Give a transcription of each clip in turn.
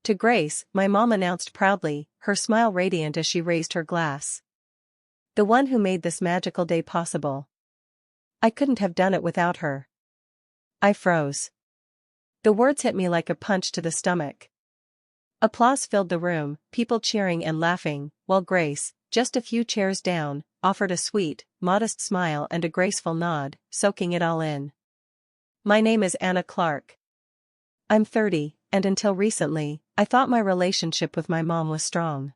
To Grace, my mom announced proudly, her smile radiant as she raised her glass. The one who made this magical day possible. I couldn't have done it without her. I froze. The words hit me like a punch to the stomach. Applause filled the room, people cheering and laughing, while Grace, just a few chairs down, offered a sweet, modest smile and a graceful nod, soaking it all in. My name is Anna Clark. I'm 30, and until recently, I thought my relationship with my mom was strong.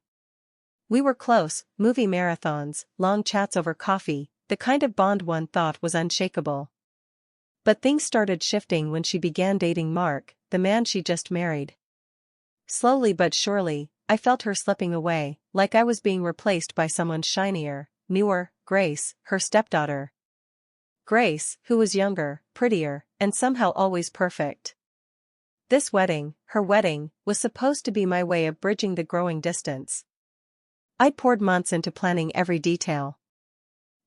We were close, movie marathons, long chats over coffee, the kind of bond one thought was unshakable. But things started shifting when she began dating Mark, the man she just married. Slowly but surely, I felt her slipping away, like I was being replaced by someone shinier, newer, Grace, her stepdaughter. Grace, who was younger, prettier, and somehow always perfect. This wedding, her wedding, was supposed to be my way of bridging the growing distance. I'd poured months into planning every detail.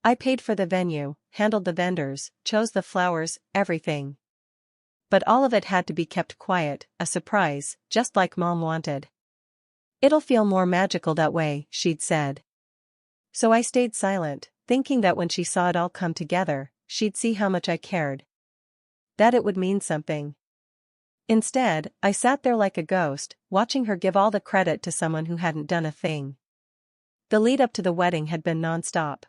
I paid for the venue, handled the vendors, chose the flowers, everything. But all of it had to be kept quiet, a surprise, just like Mom wanted. It'll feel more magical that way, she'd said. So I stayed silent, thinking that when she saw it all come together, she'd see how much I cared. That it would mean something. Instead, I sat there like a ghost, watching her give all the credit to someone who hadn't done a thing. The lead up to the wedding had been non-stop.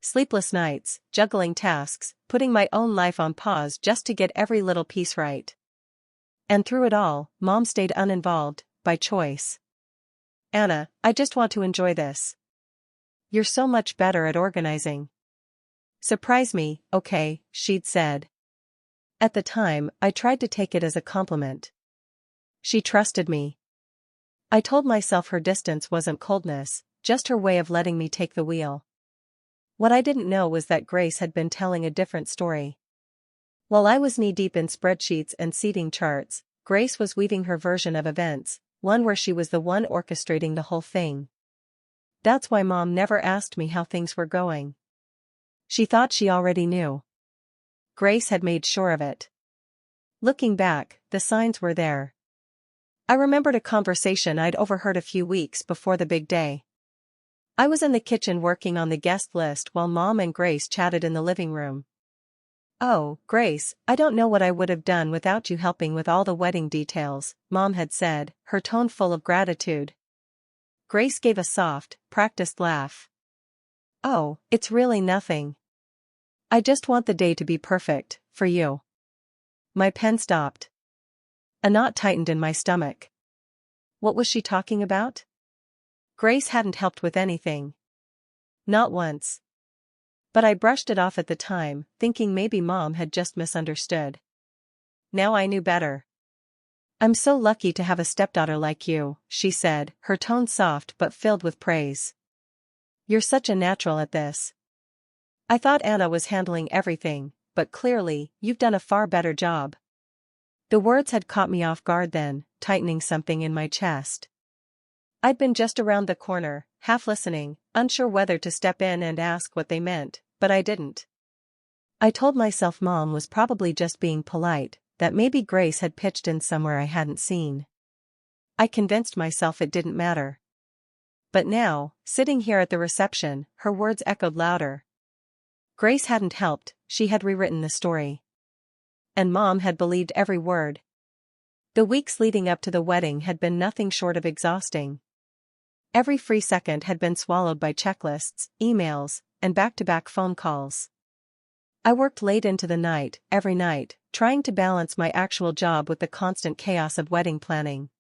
Sleepless nights, juggling tasks, putting my own life on pause just to get every little piece right. And through it all, Mom stayed uninvolved, by choice. Anna, I just want to enjoy this. You're so much better at organizing. Surprise me, okay, she'd said. At the time, I tried to take it as a compliment. She trusted me. I told myself her distance wasn't coldness, just her way of letting me take the wheel. What I didn't know was that Grace had been telling a different story. While I was knee-deep in spreadsheets and seating charts, Grace was weaving her version of events, one where she was the one orchestrating the whole thing. That's why Mom never asked me how things were going. She thought she already knew. Grace had made sure of it. Looking back, the signs were there. I remembered a conversation I'd overheard a few weeks before the big day. I was in the kitchen working on the guest list while Mom and Grace chatted in the living room. "Oh, Grace, I don't know what I would have done without you helping with all the wedding details," Mom had said, her tone full of gratitude. Grace gave a soft, practiced laugh. "Oh, it's really nothing. I just want the day to be perfect, for you." My pen stopped. A knot tightened in my stomach. What was she talking about? Grace hadn't helped with anything. Not once. But I brushed it off at the time, thinking maybe Mom had just misunderstood. Now I knew better. "I'm so lucky to have a stepdaughter like you," she said, her tone soft but filled with praise. "You're such a natural at this. I thought Anna was handling everything, but clearly, you've done a far better job." The words had caught me off guard then, tightening something in my chest. I'd been just around the corner, half listening, unsure whether to step in and ask what they meant, but I didn't. I told myself Mom was probably just being polite, that maybe Grace had pitched in somewhere I hadn't seen. I convinced myself it didn't matter. But now, sitting here at the reception, her words echoed louder. Grace hadn't helped, she had rewritten the story. And Mom had believed every word. The weeks leading up to the wedding had been nothing short of exhausting. Every free second had been swallowed by checklists, emails, and back-to-back phone calls. I worked late into the night, every night, trying to balance my actual job with the constant chaos of wedding planning.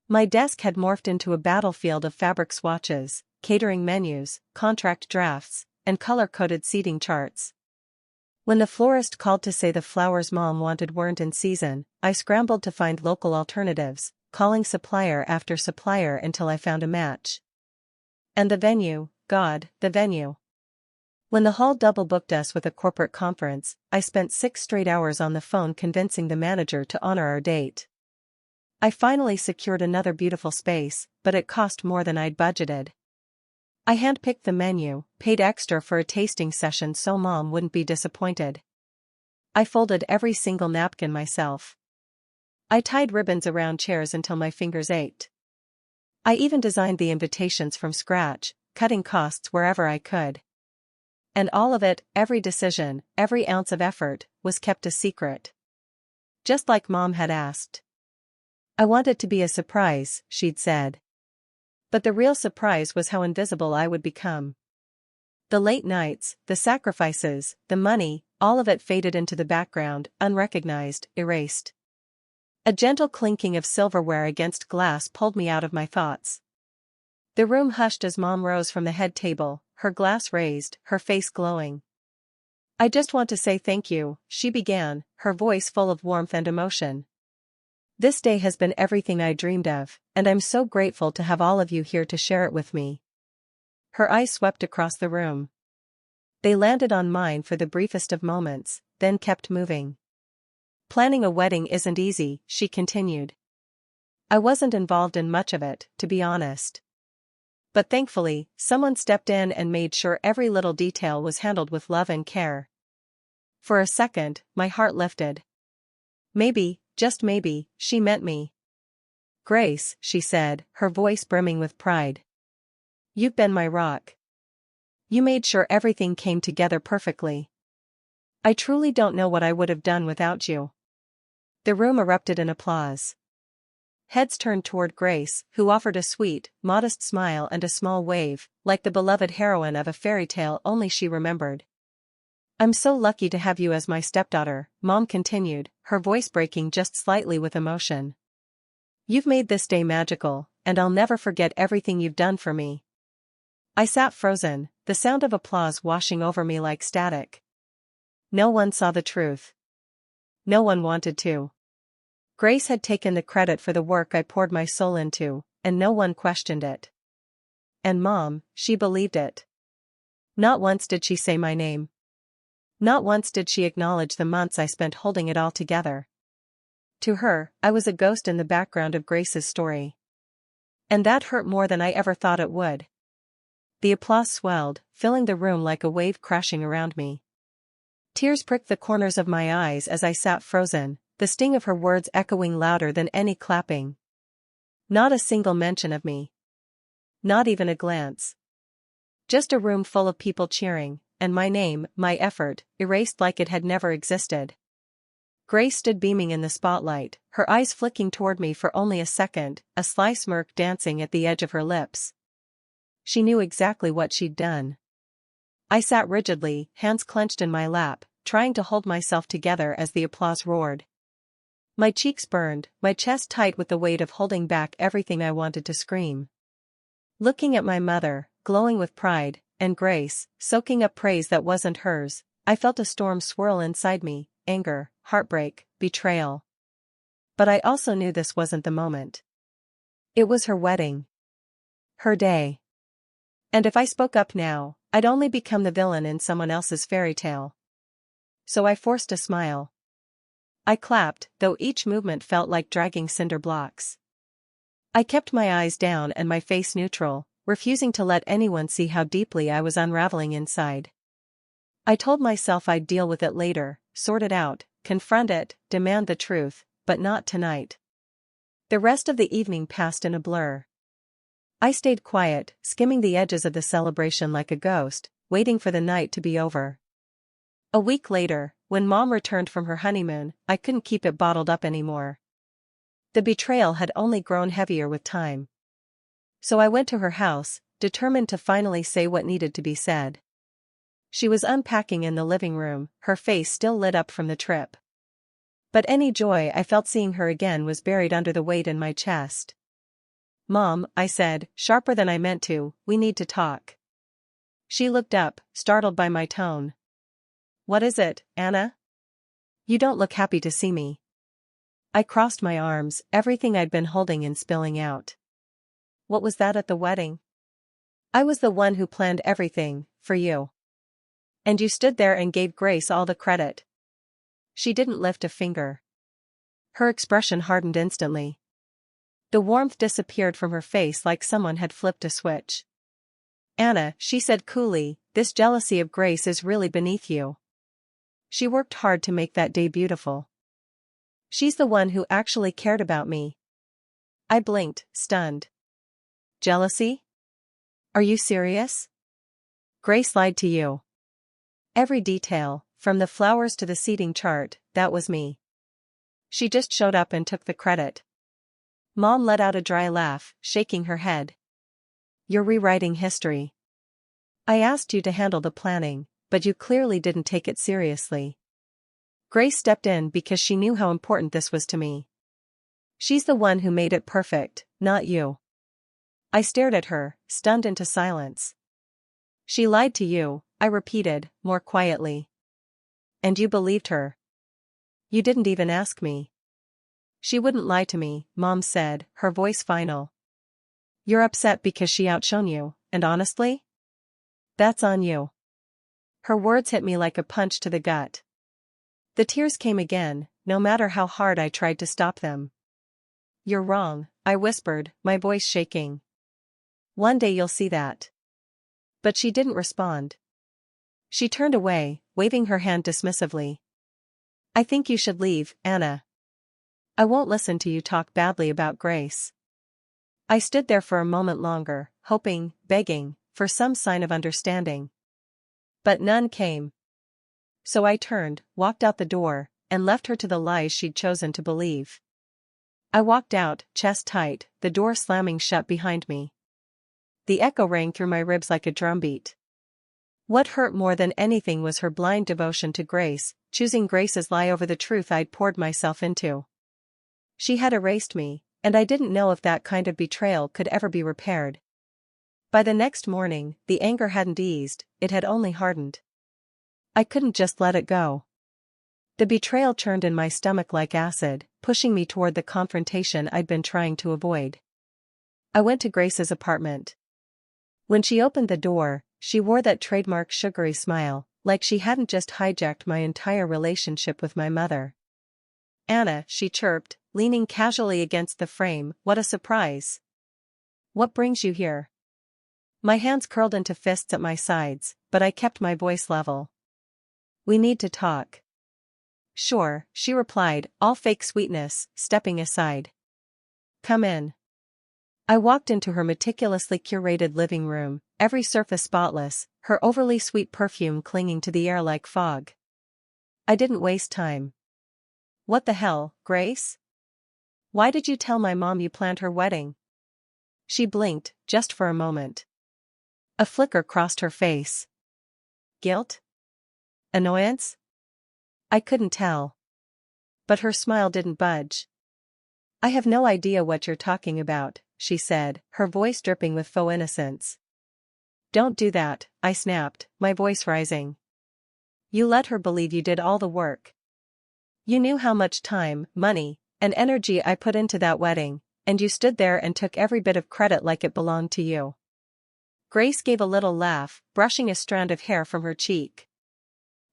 My desk had morphed into a battlefield of fabric swatches, catering menus, contract drafts, and color-coded seating charts. When the florist called to say the flowers Mom wanted weren't in season, I scrambled to find local alternatives, calling supplier after supplier until I found a match. And the venue, God, the venue. When the hall double-booked us with a corporate conference, I spent 6 straight hours on the phone convincing the manager to honor our date. I finally secured another beautiful space, but it cost more than I'd budgeted. I handpicked the menu, paid extra for a tasting session so Mom wouldn't be disappointed. I folded every single napkin myself. I tied ribbons around chairs until my fingers ached. I even designed the invitations from scratch, cutting costs wherever I could. And all of it, every decision, every ounce of effort, was kept a secret. Just like Mom had asked. I wanted to be a surprise, she'd said. But the real surprise was how invisible I would become. The late nights, the sacrifices, the money, all of it faded into the background, unrecognized, erased. A gentle clinking of silverware against glass pulled me out of my thoughts. The room hushed as Mom rose from the head table, her glass raised, her face glowing. "I just want to say thank you," she began, her voice full of warmth and emotion. "This day has been everything I dreamed of, and I'm so grateful to have all of you here to share it with me." Her eyes swept across the room. They landed on mine for the briefest of moments, then kept moving. "Planning a wedding isn't easy," she continued. "I wasn't involved in much of it, to be honest. But thankfully, someone stepped in and made sure every little detail was handled with love and care." For a second, my heart lifted. Maybe, just maybe, she meant me. "Grace," she said, her voice brimming with pride. "You've been my rock. You made sure everything came together perfectly. I truly don't know what I would have done without you." The room erupted in applause. Heads turned toward Grace, who offered a sweet, modest smile and a small wave, like the beloved heroine of a fairy tale only she remembered. "I'm so lucky to have you as my stepdaughter," Mom continued, her voice breaking just slightly with emotion. "You've made this day magical, and I'll never forget everything you've done for me." I sat frozen, the sound of applause washing over me like static. No one saw the truth. No one wanted to. Grace had taken the credit for the work I poured my soul into, and no one questioned it. And Mom, she believed it. Not once did she say my name. Not once did she acknowledge the months I spent holding it all together. To her, I was a ghost in the background of Grace's story. And that hurt more than I ever thought it would. The applause swelled, filling the room like a wave crashing around me. Tears pricked the corners of my eyes as I sat frozen, the sting of her words echoing louder than any clapping. Not a single mention of me. Not even a glance. Just a room full of people cheering, and my name, my effort, erased like it had never existed. Grace stood beaming in the spotlight, her eyes flicking toward me for only a second, a sly smirk dancing at the edge of her lips. She knew exactly what she'd done. I sat rigidly, hands clenched in my lap, trying to hold myself together as the applause roared. My cheeks burned, my chest tight with the weight of holding back everything I wanted to scream. Looking at my mother, glowing with pride, and Grace, soaking up praise that wasn't hers, I felt a storm swirl inside me, anger, heartbreak, betrayal. But I also knew this wasn't the moment. It was her wedding. Her day. And if I spoke up now, I'd only become the villain in someone else's fairy tale. So I forced a smile. I clapped, though each movement felt like dragging cinder blocks. I kept my eyes down and my face neutral, refusing to let anyone see how deeply I was unraveling inside. I told myself I'd deal with it later, sort it out, confront it, demand the truth, but not tonight. The rest of the evening passed in a blur. I stayed quiet, skimming the edges of the celebration like a ghost, waiting for the night to be over. A week later, when Mom returned from her honeymoon, I couldn't keep it bottled up anymore. The betrayal had only grown heavier with time. So I went to her house, determined to finally say what needed to be said. She was unpacking in the living room, her face still lit up from the trip. But any joy I felt seeing her again was buried under the weight in my chest. "Mom," I said, sharper than I meant to, "we need to talk." She looked up, startled by my tone. "What is it, Anna? You don't look happy to see me." I crossed my arms, everything I'd been holding in spilling out. "What was that at the wedding? I was the one who planned everything, for you. And you stood there and gave Grace all the credit." She didn't lift a finger. Her expression hardened instantly. The warmth disappeared from her face like someone had flipped a switch. "Anna," she said coolly, "this jealousy of Grace is really beneath you. She worked hard to make that day beautiful. She's the one who actually cared about me. I blinked, stunned. Jealousy? Are you serious? Grace lied to you. Every detail, from the flowers to the seating chart, that was me. She just showed up and took the credit. Mom let out a dry laugh, shaking her head. You're rewriting history. I asked you to handle the planning, but you clearly didn't take it seriously. Grace stepped in because she knew how important this was to me. She's the one who made it perfect, not you. I stared at her, stunned into silence. She lied to you, I repeated, more quietly. And you believed her. You didn't even ask me. She wouldn't lie to me, Mom said, her voice final. You're upset because she outshone you, and honestly? That's on you. Her words hit me like a punch to the gut. The tears came again, no matter how hard I tried to stop them. You're wrong, I whispered, my voice shaking. One day you'll see that. But she didn't respond. She turned away, waving her hand dismissively. I think you should leave, Anna. I won't listen to you talk badly about Grace. I stood there for a moment longer, hoping, begging, for some sign of understanding. But none came. So I turned, walked out the door, and left her to the lies she'd chosen to believe. I walked out, chest tight, the door slamming shut behind me. The echo rang through my ribs like a drumbeat. What hurt more than anything was her blind devotion to Grace, choosing Grace's lie over the truth I'd poured myself into. She had erased me, and I didn't know if that kind of betrayal could ever be repaired. By the next morning, the anger hadn't eased, it had only hardened. I couldn't just let it go. The betrayal churned in my stomach like acid, pushing me toward the confrontation I'd been trying to avoid. I went to Grace's apartment. When she opened the door, she wore that trademark sugary smile, like she hadn't just hijacked my entire relationship with my mother. Anna, she chirped, leaning casually against the frame, what a surprise. What brings you here? My hands curled into fists at my sides, but I kept my voice level. We need to talk. Sure, she replied, all fake sweetness, stepping aside. Come in. I walked into her meticulously curated living room, every surface spotless, her overly sweet perfume clinging to the air like fog. I didn't waste time. What the hell, Grace? Why did you tell my mom you planned her wedding? She blinked, just for a moment. A flicker crossed her face. Guilt? Annoyance? I couldn't tell. But her smile didn't budge. I have no idea what you're talking about, she said, her voice dripping with faux innocence. Don't do that, I snapped, my voice rising. You let her believe you did all the work. You knew how much time, money, and energy I put into that wedding, and you stood there and took every bit of credit like it belonged to you. Grace gave a little laugh, brushing a strand of hair from her cheek.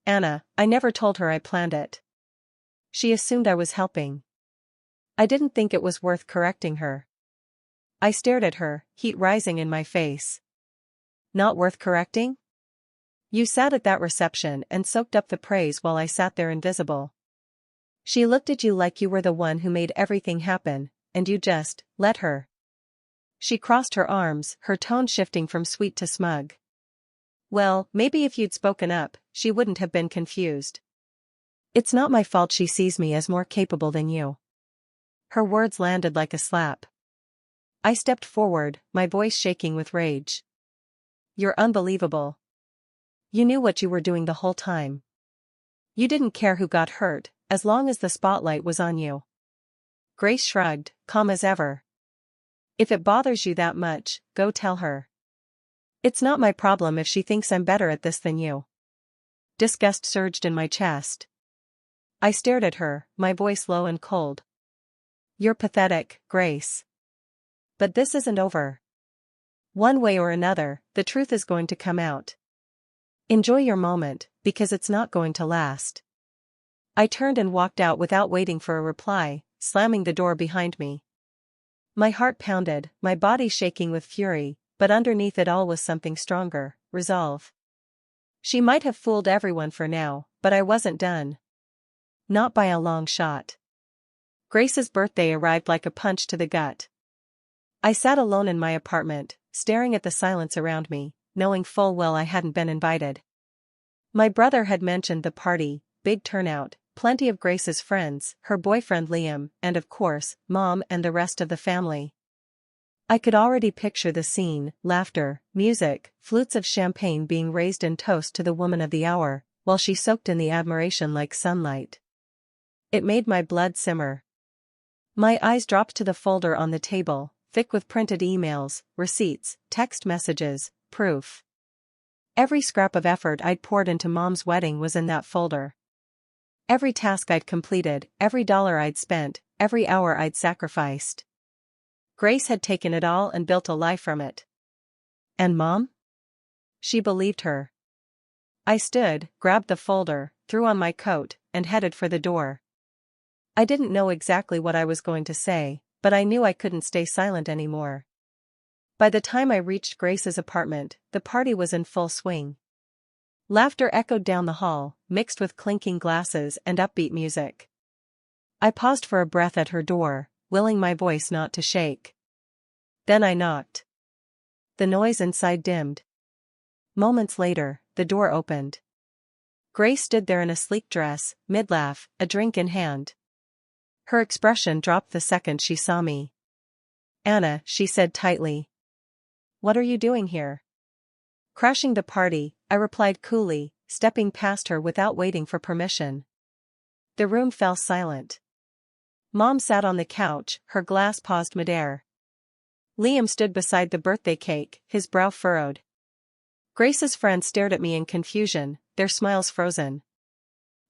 Anna, I never told her I planned it. She assumed I was helping. I didn't think it was worth correcting her. I stared at her, heat rising in my face. Not worth correcting? You sat at that reception and soaked up the praise while I sat there invisible. She looked at you like you were the one who made everything happen, and you just let her. She crossed her arms, her tone shifting from sweet to smug. Well, maybe if you'd spoken up, she wouldn't have been confused. It's not my fault she sees me as more capable than you. Her words landed like a slap. I stepped forward, my voice shaking with rage. You're unbelievable. You knew what you were doing the whole time. You didn't care who got hurt, as long as the spotlight was on you. Grace shrugged, calm as ever. If it bothers you that much, go tell her. It's not my problem if she thinks I'm better at this than you. Disgust surged in my chest. I stared at her, my voice low and cold. You're pathetic, Grace. But this isn't over. One way or another, the truth is going to come out. Enjoy your moment, because it's not going to last. I turned and walked out without waiting for a reply, slamming the door behind me. My heart pounded, my body shaking with fury, but underneath it all was something stronger, resolve. She might have fooled everyone for now, but I wasn't done. Not by a long shot. Grace's birthday arrived like a punch to the gut. I sat alone in my apartment, staring at the silence around me, knowing full well I hadn't been invited. My brother had mentioned the party, big turnout, plenty of Grace's friends, her boyfriend Liam, and of course, Mom and the rest of the family. I could already picture the scene: laughter, music, flutes of champagne being raised in toast to the woman of the hour, while she soaked in the admiration like sunlight. It made my blood simmer. My eyes dropped to the folder on the table, thick with printed emails, receipts, text messages, proof. Every scrap of effort I'd poured into Mom's wedding was in that folder. Every task I'd completed, every dollar I'd spent, every hour I'd sacrificed. Grace had taken it all and built a life from it. And Mom? She believed her. I stood, grabbed the folder, threw on my coat, and headed for the door. I didn't know exactly what I was going to say, but I knew I couldn't stay silent anymore. By the time I reached Grace's apartment, the party was in full swing. Laughter echoed down the hall, mixed with clinking glasses and upbeat music. I paused for a breath at her door, willing my voice not to shake. Then I knocked. The noise inside dimmed. Moments later, the door opened. Grace stood there in a sleek dress, mid-laugh, a drink in hand. Her expression dropped the second she saw me. "Anna," she said tightly. "What are you doing here?" "Crashing the party," I replied coolly, stepping past her without waiting for permission. The room fell silent. Mom sat on the couch, her glass paused midair. Liam stood beside the birthday cake, his brow furrowed. Grace's friends stared at me in confusion, their smiles frozen.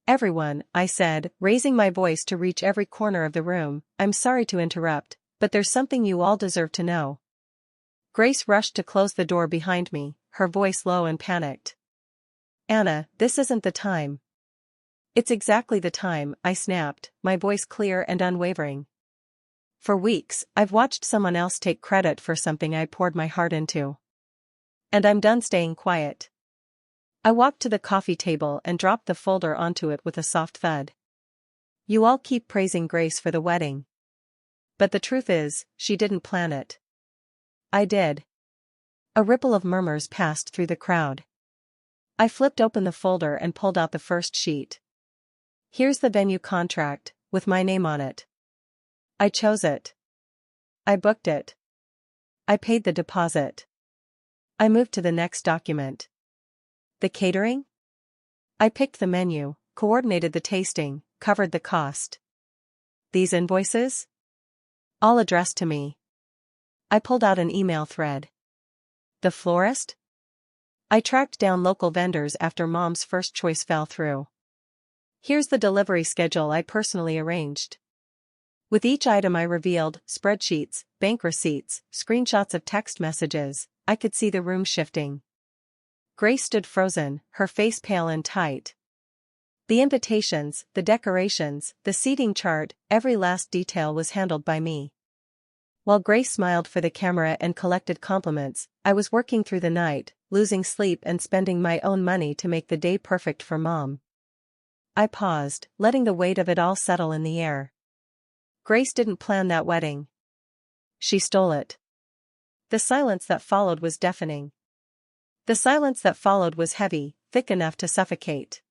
"Everyone," I said, raising my voice to reach every corner of the room, "I'm sorry to interrupt, but there's something you all deserve to know." Grace rushed to close the door behind me, her voice low and panicked. "Anna, this isn't the time." "It's exactly the time," I snapped, my voice clear and unwavering. "For weeks, I've watched someone else take credit for something I poured my heart into. And I'm done staying quiet." I walked to the coffee table and dropped the folder onto it with a soft thud. "You all keep praising Grace for the wedding. But the truth is, she didn't plan it." "I did." A ripple of murmurs passed through the crowd. I flipped open the folder and pulled out the first sheet. "Here's the venue contract, with my name on it. I chose it. I booked it. I paid the deposit." I moved to the next document. "The catering?" I picked the menu, coordinated the tasting, covered the cost. "These invoices?" "All addressed to me." I pulled out an email thread. "The florist?" I tracked down local vendors after Mom's first choice fell through. "Here's the delivery schedule I personally arranged." With each item I revealed spreadsheets, bank receipts, screenshots of text messages. I could see the room shifting. Grace stood frozen, her face pale and tight. The invitations, the decorations, the seating chart, every last detail was handled by me. While Grace smiled for the camera and collected compliments, I was working through the night, losing sleep and spending my own money to make the day perfect for Mom. I paused, letting the weight of it all settle in the air. Grace didn't plan that wedding. She stole it. The silence that followed was deafening. The silence that followed was heavy, thick enough to suffocate.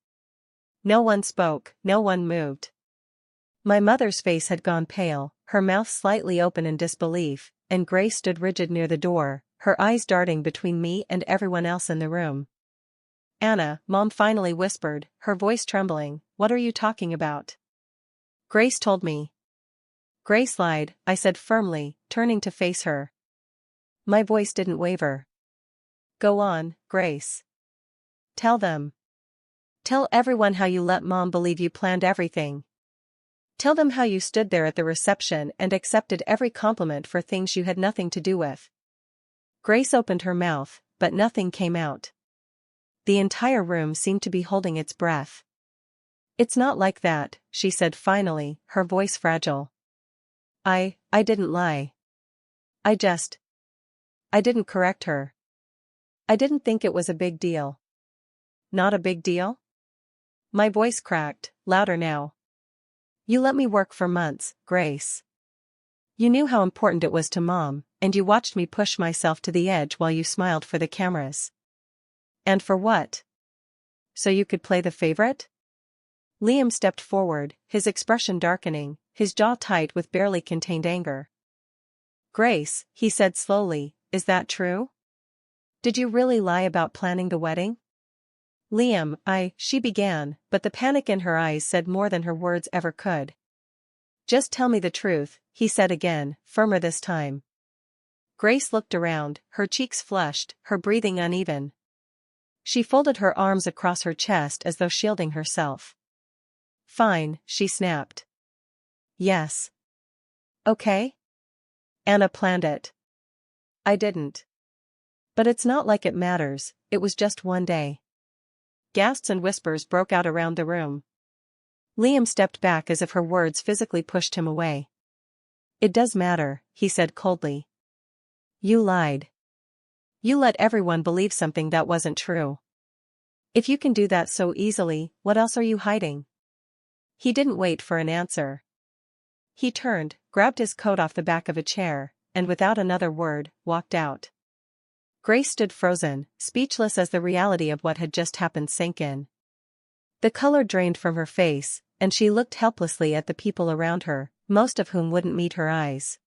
No one spoke, no one moved. My mother's face had gone pale, her mouth slightly open in disbelief, and Grace stood rigid near the door, her eyes darting between me and everyone else in the room. "Anna," Mom finally whispered, her voice trembling, "what are you talking about?" "Grace told me." "Grace lied," I said firmly, turning to face her. My voice didn't waver. "Go on, Grace. Tell them. Tell everyone how you let Mom believe you planned everything. Tell them how you stood there at the reception and accepted every compliment for things you had nothing to do with." Grace opened her mouth, but nothing came out. The entire room seemed to be holding its breath. "It's not like that," she said finally, her voice fragile. I didn't lie. I didn't correct her. I didn't think it was a big deal." "Not a big deal?" My voice cracked, louder now. You let me work for months, Grace. You knew how important it was to Mom, and you watched me push myself to the edge while you smiled for the cameras. And for what? So you could play the favorite? Liam stepped forward, his expression darkening, his jaw tight with barely contained anger. Grace, he said slowly, is that true? Did you really lie about planning the wedding? Liam, she began, but the panic in her eyes said more than her words ever could. Just tell me the truth, he said again, firmer this time. Grace looked around, her cheeks flushed, her breathing uneven. She folded her arms across her chest as though shielding herself. Fine, she snapped. Yes. Okay? Anna planned it. I didn't. But it's not like it matters, it was just one day. Gasps and whispers broke out around the room. Liam stepped back as if her words physically pushed him away. It does matter, he said coldly. You lied. You let everyone believe something that wasn't true. If you can do that so easily, what else are you hiding? He didn't wait for an answer. He turned, grabbed his coat off the back of a chair, and without another word, walked out. Grace stood frozen, speechless as the reality of what had just happened sank in. The color drained from her face, and she looked helplessly at the people around her, most of whom wouldn't meet her eyes.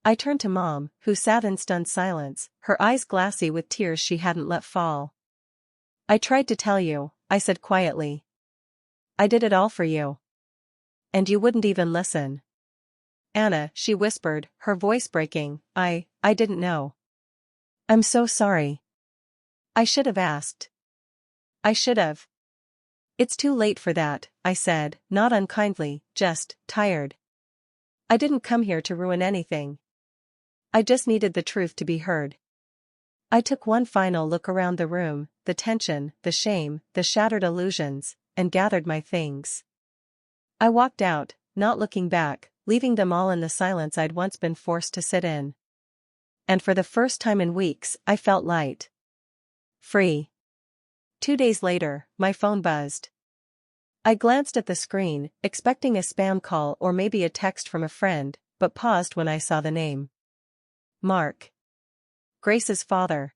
I turned to Mom, who sat in stunned silence, her eyes glassy with tears she hadn't let fall. I tried to tell you, I said quietly. I did it all for you. And you wouldn't even listen. Anna, she whispered, her voice breaking, I didn't know. I'm so sorry. I should have asked. I should have. It's too late for that, I said, not unkindly, just tired. I didn't come here to ruin anything. I just needed the truth to be heard. I took one final look around the room, the tension, the shame, the shattered illusions, and gathered my things. I walked out, not looking back, leaving them all in the silence I'd once been forced to sit in. And for the first time in weeks, I felt light. Free. 2 days later, my phone buzzed. I glanced at the screen, expecting a spam call or maybe a text from a friend, but paused when I saw the name. Mark. Grace's father.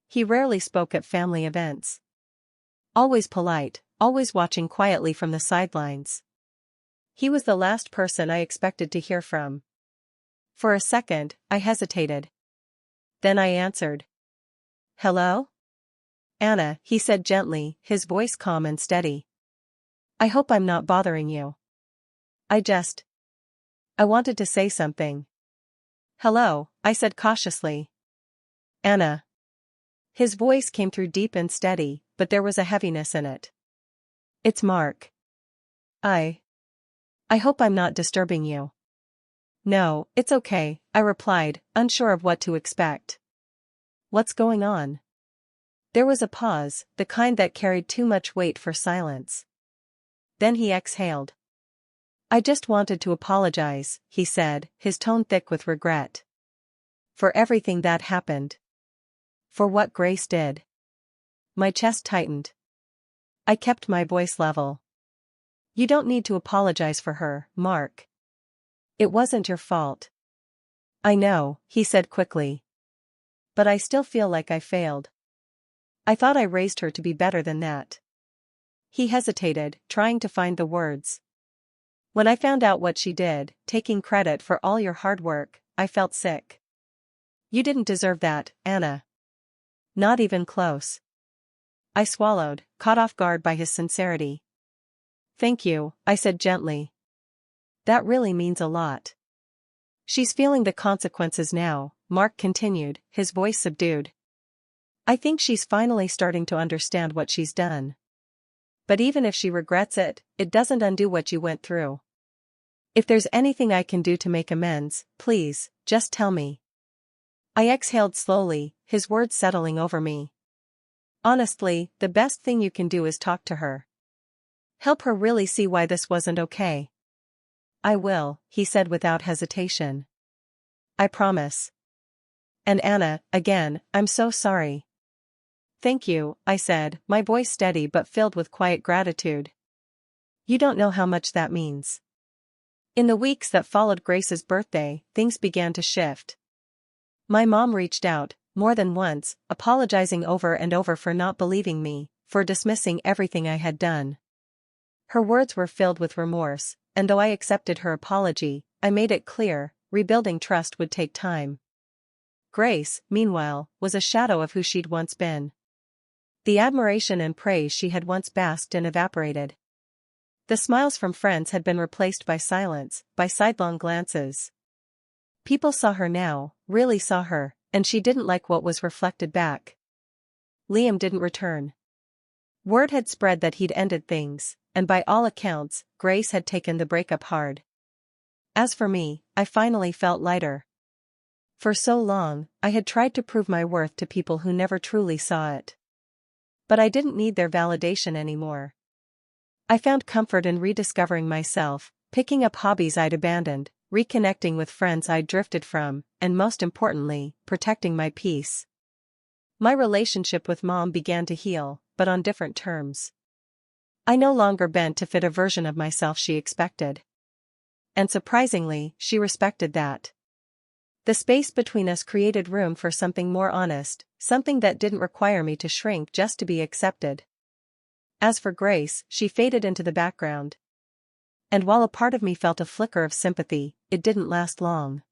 He rarely spoke at family events. Always polite, always watching quietly from the sidelines. He was the last person I expected to hear from. For a second, I hesitated. Then I answered. Hello? Anna, he said gently, his voice calm and steady. I hope I'm not bothering you. I wanted to say something. Hello, I said cautiously. Anna. His voice came through deep and steady, but there was a heaviness in it. It's Mark. I hope I'm not disturbing you. No, it's okay, I replied, unsure of what to expect. What's going on? There was a pause, the kind that carried too much weight for silence. Then he exhaled. I just wanted to apologize, he said, his tone thick with regret. For everything that happened. For what Grace did. My chest tightened. I kept my voice level. You don't need to apologize for her, Mark. It wasn't your fault. I know, he said quickly. But I still feel like I failed. I thought I raised her to be better than that. He hesitated, trying to find the words. When I found out what she did, taking credit for all your hard work, I felt sick. You didn't deserve that, Anna. Not even close. I swallowed, caught off guard by his sincerity. Thank you, I said gently. That really means a lot. She's feeling the consequences now, Mark continued, his voice subdued. I think she's finally starting to understand what she's done. But even if she regrets it, it doesn't undo what you went through. If there's anything I can do to make amends, please, just tell me. I exhaled slowly, his words settling over me. Honestly, the best thing you can do is talk to her. Help her really see why this wasn't okay. I will, he said without hesitation. I promise. And Anna, again, I'm so sorry. Thank you, I said, my voice steady but filled with quiet gratitude. You don't know how much that means. In the weeks that followed Grace's birthday, things began to shift. My mom reached out, more than once, apologizing over and over for not believing me, for dismissing everything I had done. Her words were filled with remorse, and though I accepted her apology, I made it clear, rebuilding trust would take time. Grace, meanwhile, was a shadow of who she'd once been. The admiration and praise she had once basked in evaporated. The smiles from friends had been replaced by silence, by sidelong glances. People saw her now, really saw her, and she didn't like what was reflected back. Liam didn't return. Word had spread that he'd ended things, and by all accounts, Grace had taken the breakup hard. As for me, I finally felt lighter. For so long, I had tried to prove my worth to people who never truly saw it. But I didn't need their validation anymore. I found comfort in rediscovering myself, picking up hobbies I'd abandoned, reconnecting with friends I'd drifted from, and most importantly, protecting my peace. My relationship with Mom began to heal, but on different terms. I no longer bent to fit a version of myself she expected. And surprisingly, she respected that. The space between us created room for something more honest, something that didn't require me to shrink just to be accepted. As for Grace, she faded into the background. And while a part of me felt a flicker of sympathy, it didn't last long.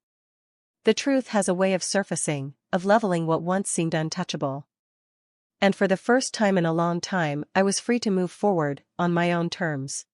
The truth has a way of surfacing, of leveling what once seemed untouchable. And for the first time in a long time, I was free to move forward, on my own terms.